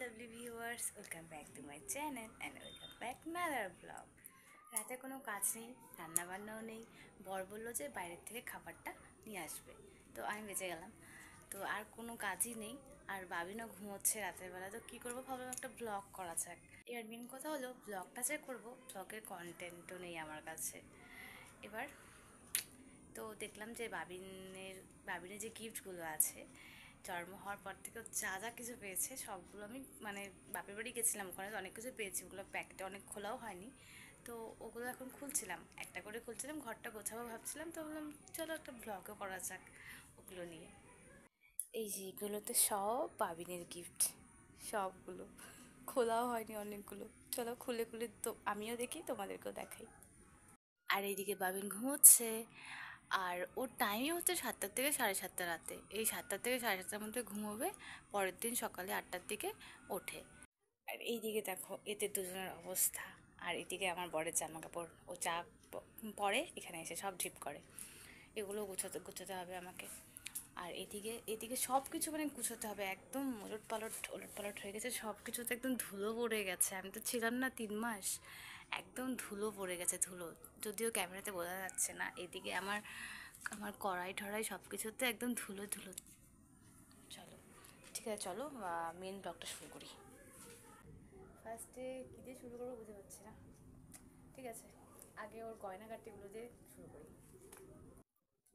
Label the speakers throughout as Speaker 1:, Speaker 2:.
Speaker 1: lovely viewers, welcome back to my channel and welcome back another vlog. রাতে কোনো কাজ নেই, রান্না বান্নাও নেই। বর বললো যে বাইরের থেকে খাবারটা নিয়ে আসবে, তো আমি বেঁচে গেলাম। তো আর কোনো কাজই নেই, আর বাবিনও ঘুমোচ্ছে রাতের বেলা। তো কী করবো ভাবলাম একটা ব্লগ করা যাক। এর মেন কথা হলো ব্লগটা যে করবো, ব্লগের কন্টেন্টও নেই আমার কাছে এবার। তো দেখলাম যে বাবিনের যে গিফটগুলো আছে, জন্ম হওয়ার পর থেকে যা যা কিছু পেয়েছে সবগুলো আমি মানে বাপের বাড়ি গেছিলাম, ওখানে তো অনেক কিছু পেয়েছি, ওগুলো প্যাকেটে অনেক খোলাও হয়নি। তো ওগুলো এখন খুলছিলাম, একটা করে খুলছিলাম, ঘরটা গোছাবো ভাবছিলাম। তো বললাম চলো একটা ব্লগও করা যাক ওগুলো নিয়ে। এই যে এগুলো তো সব বাবিনের গিফট, সবগুলো খোলাও হয়নি অনেকগুলো। চলো খুলে খুলে তো আমিও দেখি, তোমাদেরকেও দেখাই। আর এইদিকে বাবিন ঘুমোচ্ছে, আর ওর টাইমই হচ্ছে 7টা থেকে 7:30 রাতে। এই 7টা থেকে 7:30টার মধ্যে ঘুমোবে, পরের দিন সকালে 8টার দিকে ওঠে। আর এইদিকে দেখো এদের দুজনের অবস্থা। আর এদিকে আমার বরের জামা কাপড়, ও চা পরে এখানে এসে সব ঢিপ করে, এগুলো গুছাতে গুছাতে হবে আমাকে। আর এদিকে এদিকে সব কিছু মানে গুছোতে হবে, একদম ওলট পালট হয়ে গেছে সব কিছুতে, একদম ধুলো পড়ে গেছে। আমি তো ছিলাম না 3 মাস, একদম ধুলো পড়ে গেছে, ধুলো। যদিও ক্যামেরাতে বোঝা যাচ্ছে না। এদিকে আমার আমার কড়াই ঠড়াই সব কিছুতে একদম ধুলো ধুলো। চলো ঠিক আছে, চলো মেন ব্লগটা শুরু করি। ফার্স্টে কী দিয়ে শুরু করবো বুঝতে পারছি না। ঠিক আছে, আগে ওর গয়নাগাটিগুলো দিয়ে শুরু করি।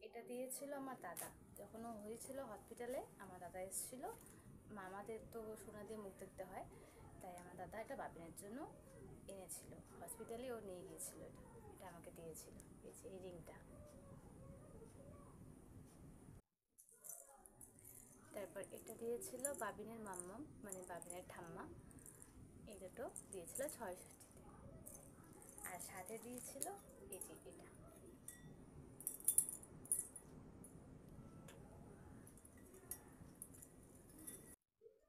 Speaker 1: এটা দিয়েছিল আমার দাদা যখন ও হয়েছিল হসপিটালে। আমার দাদা এসেছিলো, মামাদের তো সোনা দিয়ে মুখ দেখতে হয়, তাই আমার দাদা এটা বাবিনের জন্য এনেছিল। হসপিটালে ও নিয়ে গিয়েছিল, এটা এটা আমাকে দিয়েছিল। এই যে এই রিংটা। তারপর এটা দিয়েছিল বাবিনের মাম্মা, মানে বাবিনের ঠাম্মা। এই দুটো দিয়েছিল ৬৬তে। আর সাথে দিয়েছিল এই যে এটা।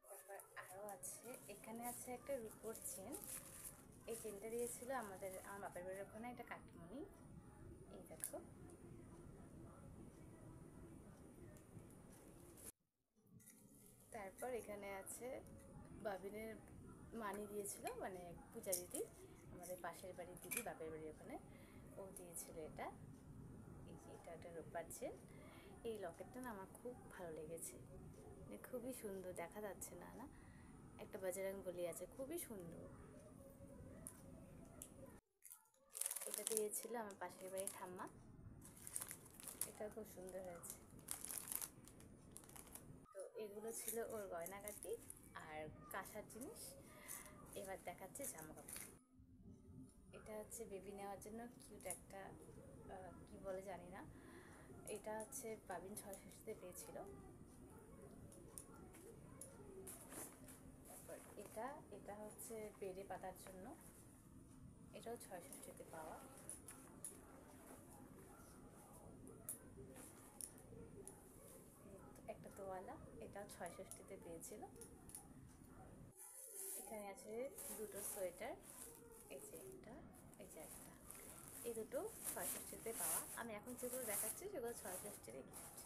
Speaker 1: তারপর আরও আছে, এখানে আছে একটা রূপোর চেন। এই চেনটা দিয়েছিল আমার বাপের বাড়ির ওখানে একটা কাকিমণি। এই দেখো। তারপর এখানে আছে বাবিনের মানি দিয়েছিল, মানে পূজা দিদি, আমাদের পাশের বাড়ির দিদি, বাপের বাড়ির ওখানে, ও দিয়েছিল এটা। এই যে এটা একটা রূপার চেন। এই লকেটটা না আমার খুব ভালো লেগেছে, মানে খুবই সুন্দর, দেখা যাচ্ছে না না, একটা বাজারাং বলি আছে, খুবই সুন্দর। এটা দিয়েছিল আমার পাশের বাড়ির ঠাম্মা, এটা খুব সুন্দর হয়েছে। তো এগুলো ছিল ওর গয়নাগাটি আর কাঁসার জিনিস। এবার দেখাচ্ছে জামা কাপড়। এটা হচ্ছে বেবি নেওয়ার জন্য কিউট একটা, কি বলে জানি না। এটা হচ্ছে বাবিন ৬৬তে পেয়েছিল। তারপর এটা এটা হচ্ছে বেড়ে পাতার জন্য, এটাও ৬৬তে পাওয়া। একটা তোয়ালা, এটাও ৬৬তে পেয়েছিল। এখানে আছে দুটো সোয়েটার, এই যে একটা, এই যে একটা। এই দুটো ৬৬তে পাওয়া। আমি এখন যেগুলো দেখাচ্ছি সেগুলো ৬৬টিরই গিফট।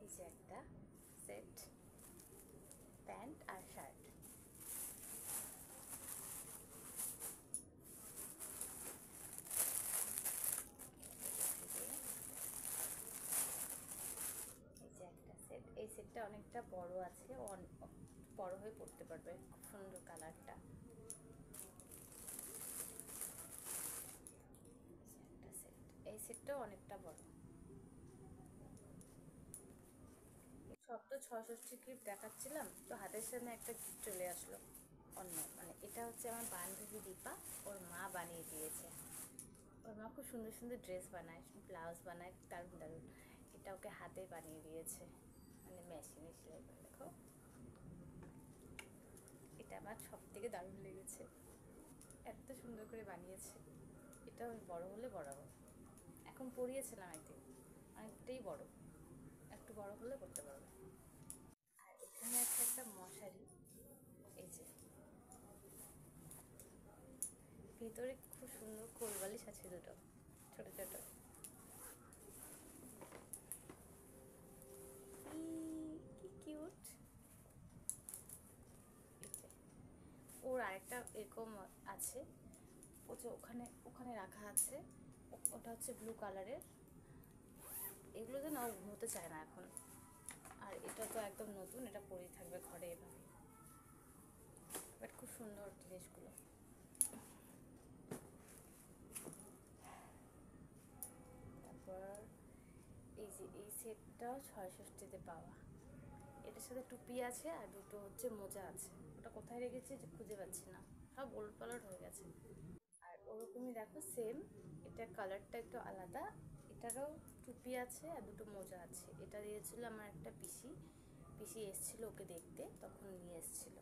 Speaker 1: এই যে একটা সেট, প্যান্ট আর শার্ট। এই যে একটা সেট, এই সেটটা অনেকটা বড় আছে, বড় হয়ে পড়তে পারবে, খুব সুন্দর কালারটা। একটা সেট, এই সেটটাও অনেকটা বড়। সব তো ৬৬ গিফট দেখাচ্ছিলাম, তো হাতের সামনে একটা গিফট চলে আসলো অন্য, মানে এটা হচ্ছে আমার বান্ধবী দীপা, ওর মা বানিয়ে দিয়েছে। ওর মা খুব সুন্দর সুন্দর ড্রেস বানায়, ব্লাউজ বানায়, দারুণ দারুণ। এটা ওকে হাতে বানিয়ে দিয়েছে, মানে মেশিনে সেলাই করে। দেখো, এটা আমার সব থেকে দারুণ লেগেছে, এত সুন্দর করে বানিয়েছে। এটা আমি বড় হলে বরাবর, এখন পরিয়েছিলাম একদিন, অনেকটাই বড়, একটু বড় হলে করতে পারবে। আর এখানে আছে একটা মশারি, এই যে ভিতরে খুব সুন্দর কোলবালিশ আছে দুটো, ছোট ছোট। কি কিউট। আরেকটা এরকম আছে, ও যে ওখানে ওখানে রাখা আছে, ওটা হচ্ছে ব্লু কালারের। এগুলোতে না ও ঘুমোতে চায় না এখন। আর এটা তো একদম নতুন, এটা পরেই থাকবে ঘরে এভাবে। বাট খুব সুন্দর জিনিসগুলো। তারপর এই যে এই সেটটাও ৬৬তে পাওয়া। এটার সাথে টুপি আছে আর দুটো হচ্ছে মোজা আছে। ওটা কোথায় রেখেছি যে খুঁজে পাচ্ছি না, সব ওলট পালট হয়ে গেছে। আর ওরকমই দেখো সেম, এটা কালারটা একটু আলাদা। এটারও টুপি আছে আর দুটো মোজা আছে। এটা দিয়েছিল আমার একটা পিসি, পিসি এসেছিলো ওকে দেখতে, তখন নিয়ে এসেছিলো।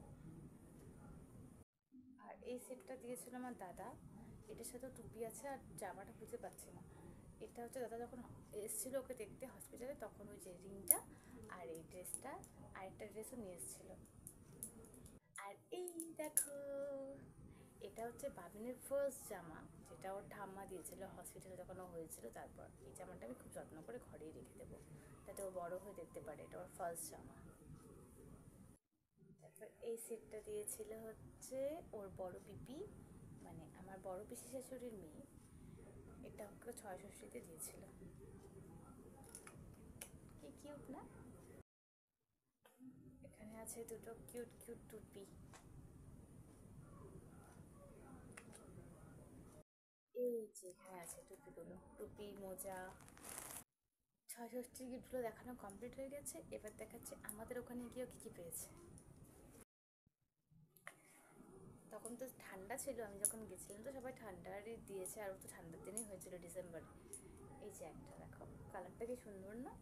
Speaker 1: আর এই সেটটা দিয়েছিল আমার দাদা, এটার সাথেও টুপি আছে আর জামাটা খুঁজে পাচ্ছি না। এটা হচ্ছে দাদা যখন এসেছিলো ওকে দেখতে হসপিটালে, তখন ওই যে রিংটা আর এই ড্রেসটা, আরেকটা ড্রেসও নিয়ে এসেছিলো। আর এই দেখো, এটা হচ্ছে বাবিনের ফার্স্ট জামা, যেটা ওর ঠাম্মা দিয়েছিল হসপিটালে যখন ও হয়েছিল। তারপর এই জামাটা আমি খুব যত্ন করে ঘরেই রেখে দেবো, যাতে ও বড় হয়ে দেখতে পারে এটা ওর ফার্স্ট জামা। তারপর এই সেটটা দিয়েছিল হচ্ছে ওর বড় পিপি, মানে আমার বড় পিসি শাশুড়ির মেয়ে। এটা ওকে ৬৬তে দিয়েছিল। কি কিউট না? এখানে আছে দুটো কিউট কিউট টুপি। এই যে এখানে আছে টুপিগুলো, টুপি মোজা। ৬৬ গিফটগুলো দেখানো কমপ্লিট হয়ে গেছে, এবার দেখাচ্ছে আমাদের ওখানে গিয়েও কী কী পেয়েছে। তখন তো ঠান্ডা ছিল, আমি যখন গেছিলাম তো সবাই ঠান্ডারই দিয়েছে, আর ও তো ঠান্ডার দিনেই হয়েছিল ডিসেম্বরে। এই যে একটা দেখো, কালারটা কি সুন্দর না?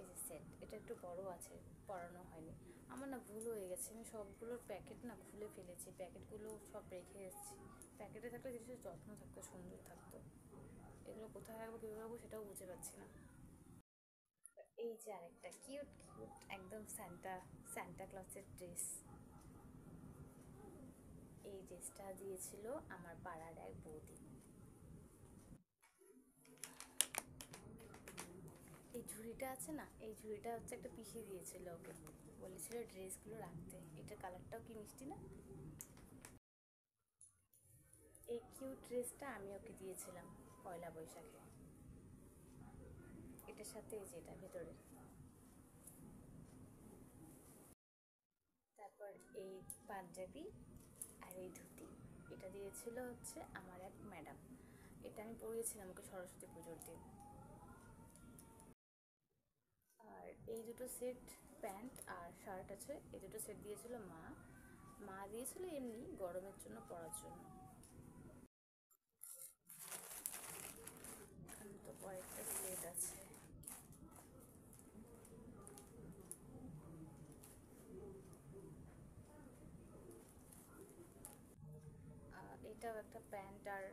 Speaker 1: এই যে সেট, এটা একটু বড় আছে, পরানো হয়নি। আমার না ভুল হয়ে গেছে, আমি সবগুলোর প্যাকেট না খুলে ফেলেছি, প্যাকেটগুলো সব রেখে এসেছি। প্যাকেটে থাকলে জিনিসের যত্ন থাকতো, সুন্দর থাকতো। এগুলো কোথায় রাখবো কীভাবে রাখবো সেটাও বুঝতে পারছি না। এই যে আরেকটা কিউট কিউট একদম স্যান্টা, স্যান্টা ক্লসের ড্রেস। এই ড্রেসটা দিয়েছিল আমার পাড়ার এক বৌদি। এই ঝুড়িটা আছে না, এই ঝুড়িটা হচ্ছে একটা পিসি দিয়েছিল ওকে, বলেছিল ড্রেসগুলো রাখতে। এটা কালারটাও কি মিষ্টি না? এই কিউট ড্রেসটা আমি ওকে দিয়েছিলাম পয়লা বৈশাখে। এটার সাথে এই যে এটা ভেতরে। তারপর এই পাঞ্জাবি আর এই ধুতি, এটা দিয়েছিল হচ্ছে আমার এক ম্যাডাম। এটা আমি পরিয়েছিলাম ওকে সরস্বতী পুজোর দিন। আর এই দুটো সেট, প্যান্ট আর শার্ট আছে, এই দুটো সেট দিয়েছিল মা। মা দিয়েছিল এমনি গরমের জন্য পরার জন্য। এখানে তো কয়েকটা সেট আছে। এটাও একটা প্যান্ট আর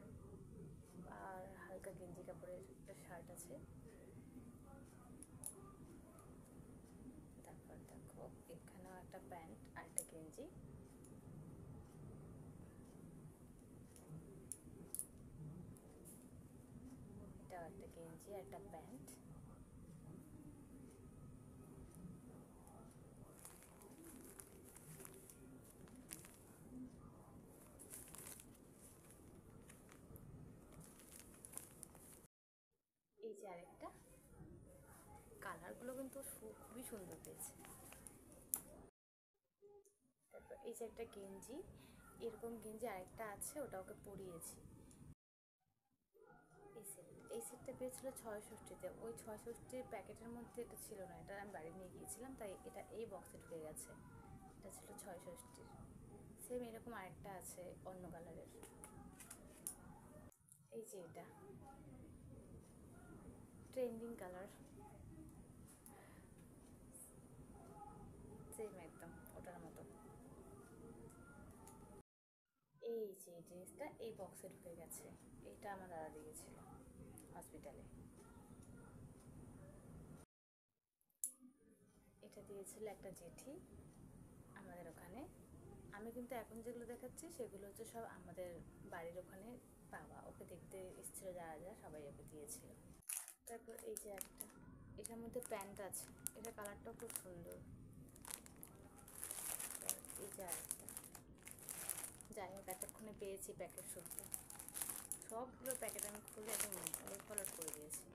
Speaker 1: আর হালকা গেঞ্জি কাপড়ের একটা শার্ট আছে। তারপর দেখো এখানেও একটা প্যান্ট আর একটা গেঞ্জি। এটাও একটা গেঞ্জি আর একটা প্যান্ট। এই যে আরেকটা, কালারগুলো কিন্তু খুবই সুন্দর পেয়েছে। তারপর এই যে একটা গেঞ্জি, এরকম গেঞ্জি আরেকটা আছে, ওটা ওকে পরিয়েছি। এই সেট, এই সেটটা পেয়েছিল ৬৬তে। ওই ৬৬ প্যাকেটের মধ্যে এটা ছিল না, এটা আমি বাড়ি নিয়ে গিয়েছিলাম, তাই এটা এই বক্সে ঢুকে গেছে। এটা ছিল ৬৬। সেম এরকম আরেকটা আছে অন্য কালারের। এই যে এটা ট্রেন্ডিং কালার, সেম একদম ওটার মতো। এই যে জিনিসটা এই বক্সে ঢুকে গেছে, এটা আমার দাদা দিয়েছিল হসপিটালে। এটা দিয়েছিল একটা জেঠি আমাদের ওখানে। আমি কিন্তু এখন যেগুলো দেখাচ্ছি সেগুলো হচ্ছে সব আমাদের বাড়ির ওখানে পাওয়া, ওকে দেখতে এসেছিল যারা যারা সবাই ওকে দিয়েছিল। তারপর এই যে একটা, এটার মধ্যে প্যান্ট আছে, এটা কালারটাও খুব সুন্দর। এই যে আরেকটা, যাই হোক, এতক্ষণে পেয়েছি প্যাকেট শুদ্ধ। সবগুলো প্যাকেট আমি খুলে একদম উলট পালট করে দিয়েছি।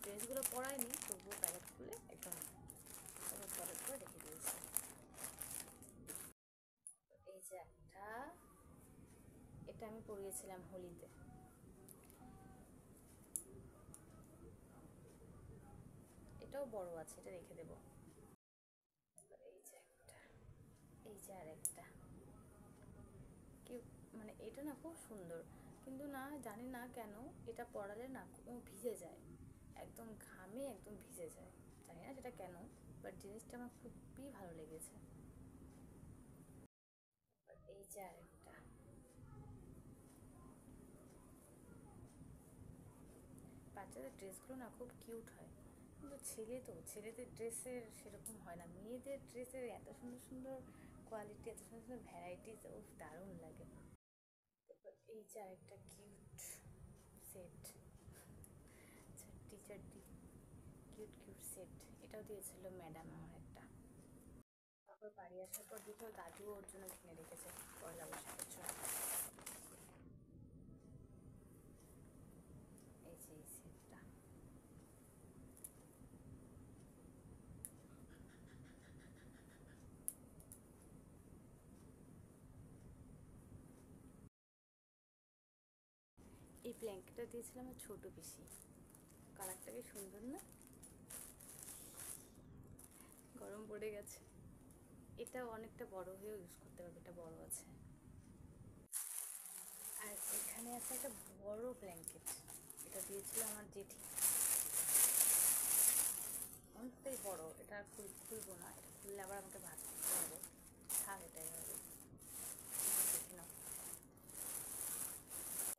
Speaker 1: ড্রেসগুলো পরাইনি, তবুও প্যাকেট খুলে একদম উলট পালট করে রেখে দিয়েছি। এই যে একটা, এটা আমি পরিয়েছিলাম হোলিতে। এটাও বড় আছে, এটা রেখে দেবো। এই যে একটা, এই যে আর একটা কেউ, মানে এটা না খুব সুন্দর, কিন্তু না জানি না কেন এটা পরালে না ভিজে যায়, একদম ঘামে একদম ভিজে যায়, জানি না সেটা কেন, বাট জিনিসটা আমার খুবই ভালো লেগেছে। এই যে আর একটা, বাচ্চাদের ড্রেসগুলো না খুব কিউট হয়, কিন্তু ছেলেদের ড্রেসের সেরকম হয় না। মেয়েদের ড্রেসের এত সুন্দর সুন্দর কোয়ালিটি, এত সুন্দর সুন্দর ভ্যারাইটিস, ও দারুণ লাগে। তারপর এই যে আরেকটা cute set, teacher cute cute set, এটাও দিয়েছিল ম্যাডাম আমার একটা। তারপর বাড়ি আসার পর দুটো দাদু ওর জন্য কিনে রেখেছে পয়লা বৈশাখের জন্য। এই যে এই সেটটা, এই ব্ল্যাঙ্কেটটা দিয়েছিলাম আমার ছোটো পিসি। কালারটা কি সুন্দর না? গরম পড়ে গেছে। এটা অনেকটা বড় হয়েও ইউজ করতে পারবে, এটা বড় আছে। আর এখানে আছে একটা বড় ব্ল্যাঙ্কেট, এটা দিয়েছিল আমার জেঠি, অনেকটাই বড়। এটা খুলবো না, এটা খুললে আবার আমাকে ভাত করতে হবে, থাক এটাই হবে। দেখে নাও।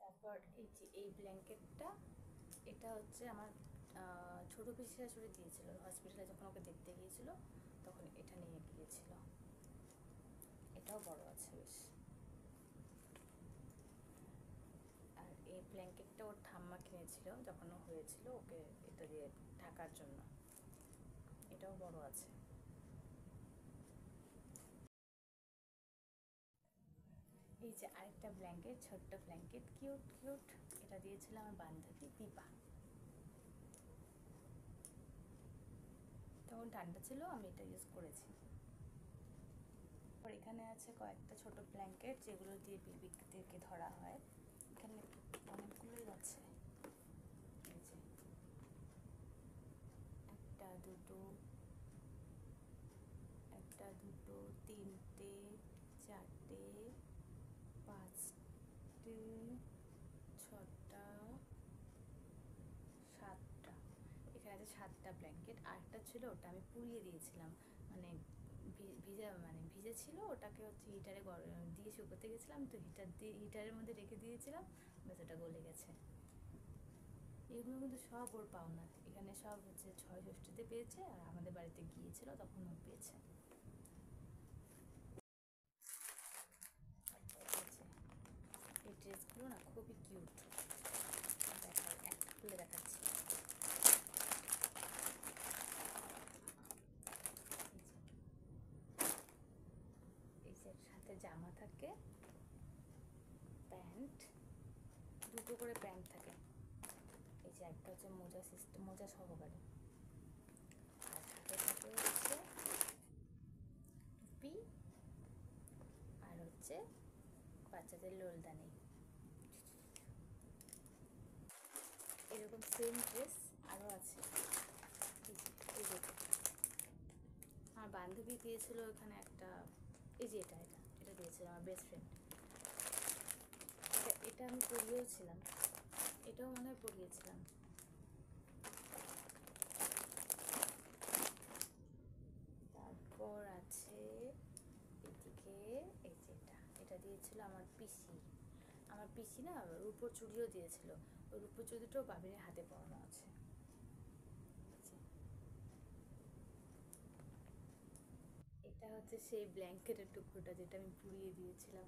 Speaker 1: তারপর এই যে এই ব্ল্যাঙ্কেটটা, এটা হচ্ছে আমার ছোটো পিসি শাশুড়ি দিয়েছিল, হসপিটালে যখন ওকে দেখতে গিয়েছিল তখন এটা নিয়ে গিয়েছিল। এটাও বড় আছে বেশ। আর এই ব্ল্যাঙ্কেটটা ওর ঠাম্মা কিনেছিল যখন ও হয়েছিল, ওকে এটা দিয়ে ঢাকার জন্য। এটাও বড় আছে। এই যে আরেকটা ব্ল্যাঙ্কেট, ছোট্ট ব্ল্যাঙ্কেট, কিউট কিউট, এটা দিয়েছিল আমার বান্ধবী দীপা। তখন ঠান্ডা ছিল, আমি এটা ইউজ করেছি। আর এখানে আছে কয়েকটা ছোট ব্ল্যাঙ্কেট যেগুলো দিয়ে বিড়বিড়কে ধরা হয়। এখানে অনেকগুলোই আছে, এই যে একটা দুটো, একটা দুটো, তিনটে, চারটে, পাঁচটে, ছটা, সাতটা। এখানে আছে 7টা ব্ল্যাঙ্কেট। আরেকটা ছিল, ওটা আমি পুড়িয়ে দিয়েছিলাম, মানে ভিজে ছিল, ওটাকে হচ্ছে হিটারে দিয়ে শুকোতে গেছিলাম, তো হিটারের মধ্যে রেখে দিয়েছিলাম, ব্যাস ওটা গলে গেছে। এগুলো কিন্তু সব ওর পাওনা, এখানে সব হচ্ছে 6 ষষ্ঠীতে পেয়েছে, আর আমাদের বাড়িতে গিয়েছিল তখন ও পেয়েছে। এই ড্রেসগুলো না খুবই কিউট, একটা খুলে দেখাচ্ছি। এই যে সাথে জামা থাকে, প্যান্ট, দুটো করে প্যান্ট থাকে। এই যে একটা হচ্ছে মোজা সিস্টেম, মোজা সহকারে। আর সাথে থাকে হচ্ছে টুপি, আর হচ্ছে বাচ্চাদের লোলদানি। এরকম সেম ড্রেস আরও আছে। এই যে আমার বান্ধবী দিয়েছিল ওখানে একটা, এই যে এটা এটা এটা দিয়েছিল আমার বেস্ট ফ্রেন্ড। এটা আমি পরিয়েওছিলাম, এটাও মনে হয় পরিয়েছিলাম। তারপর আছে এদিকে, এই যে এটা দিয়েছিল আমার পিসি। আমার পিসি না রূপোর চুড়িও দিয়েছিল, ওই রূপোর চুড়িটাও বাবিনের হাতে পরানো আছে। এটা হচ্ছে সেই ব্ল্যাঙ্কেটের টুকরোটা যেটা আমি পুড়িয়ে দিয়েছিলাম।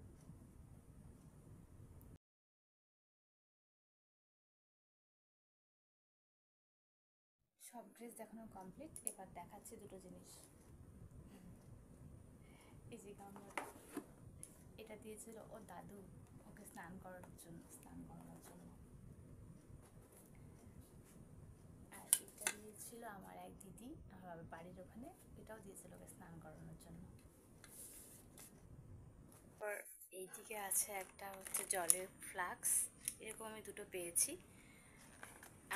Speaker 1: সব ড্রেস দেখানো কমপ্লিট, এবার দেখাচ্ছি দুটো জিনিস। এই যে গামলাটা, এটা দিয়েছিল ওর দাদু ওকে স্নান করানোর জন্য। আর এটা দিয়েছিল আমার এক দিদি আমার বাড়ির ওখানে, এটাও দিয়েছিল ওকে স্নান করানোর জন্য। এইদিকে আছে একটা হচ্ছে জলের ফ্লাক্স, এরকম আমি দুটো পেয়েছি।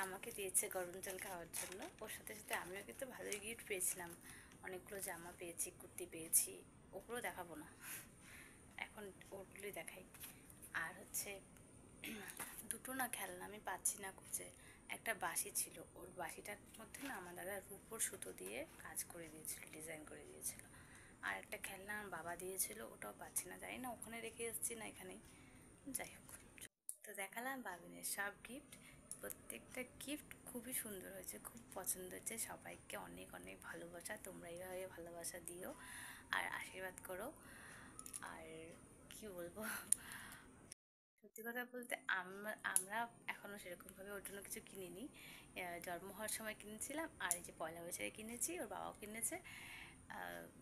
Speaker 1: আমাকে দিয়েছে গরম জল খাওয়ার জন্য, ওর সাথে সাথে আমিও কিন্তু ভালোই গিফট পেয়েছিলাম। অনেকগুলো জামা পেয়েছি, কুর্তি পেয়েছি, ওগুলো দেখাবো না এখন, ওগুলোই দেখাই। আর হচ্ছে দুটো না খেলনা আমি পাচ্ছি না খুঁজে। একটা বাঁশি ছিল, ওর বাঁশিটার মধ্যে না আমার দাদা রূপোর সুতো দিয়ে কাজ করে দিয়েছিল, ডিজাইন করে দিয়েছিল। আর একটা খেলনা আমার বাবা দিয়েছিল, ওটাও পাচ্ছি না, জানি না ওখানে রেখে এসেছি না এখানেই, যাই হোক। তো দেখালাম বাবিনের সব গিফট, প্রত্যেকটা গিফট খুবই সুন্দর হয়েছে, খুব পছন্দ হয়েছে। সবাইকে অনেক অনেক ভালোবাসা, তোমরা এইভাবে ভালোবাসা দিও আর আশীর্বাদ করো। আর কি বলবো, সত্যি কথা বলতে আমরা এখনও সেরকমভাবে ওর জন্য কিছু কিনিনি। জন্ম হওয়ার সময় কিনেছিলাম, আর এই যে পয়লা বৈশাখে কিনেছি, ওর বাবাও কিনেছে।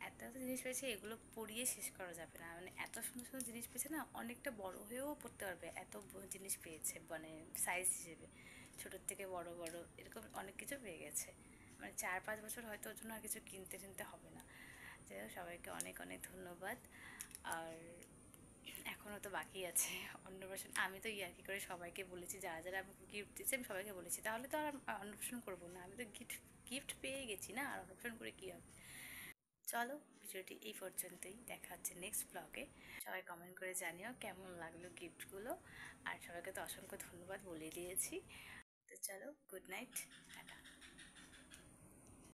Speaker 1: এত এত জিনিস পেয়েছে, এগুলো পরিয়ে শেষ করা যাবে না, মানে এত সুন্দর সুন্দর জিনিস পেয়েছে না, অনেকটা বড় হয়েও পড়তে পারবে এত জিনিস পেয়েছে, মানে সাইজ হিসেবে ছোটোর থেকে বড় বড় এরকম অনেক কিছু পেয়ে গেছে। মানে 4-5 বছর হয়তো ওর জন্য আর কিছু কিনতে টিনতে হবে না। যাই হোক, সবাইকে অনেক অনেক ধন্যবাদ। আর এখনও তো বাকি আছে অন্নপ্রাশন। আমি তো ইয়ার্কি করে সবাইকে বলেছি, যারা যারা আমাকে গিফট দিচ্ছে আমি সবাইকে বলেছি, তাহলে তো আর অন্নপ্রাশন করবো না, আমি তো গিফট পেয়ে গেছি না, আর অন্নপ্রাশন করে কী হবে। চলো, ভিডিওটি এই পর্যন্তই, দেখা হচ্ছে নেক্সট ব্লগে। সবাই কমেন্ট করে জানিও কেমন লাগলো গিফটগুলো, আর সবাইকে তো অসংখ্য ধন্যবাদ বলে দিয়েছি। তো চলো, গুড নাইট।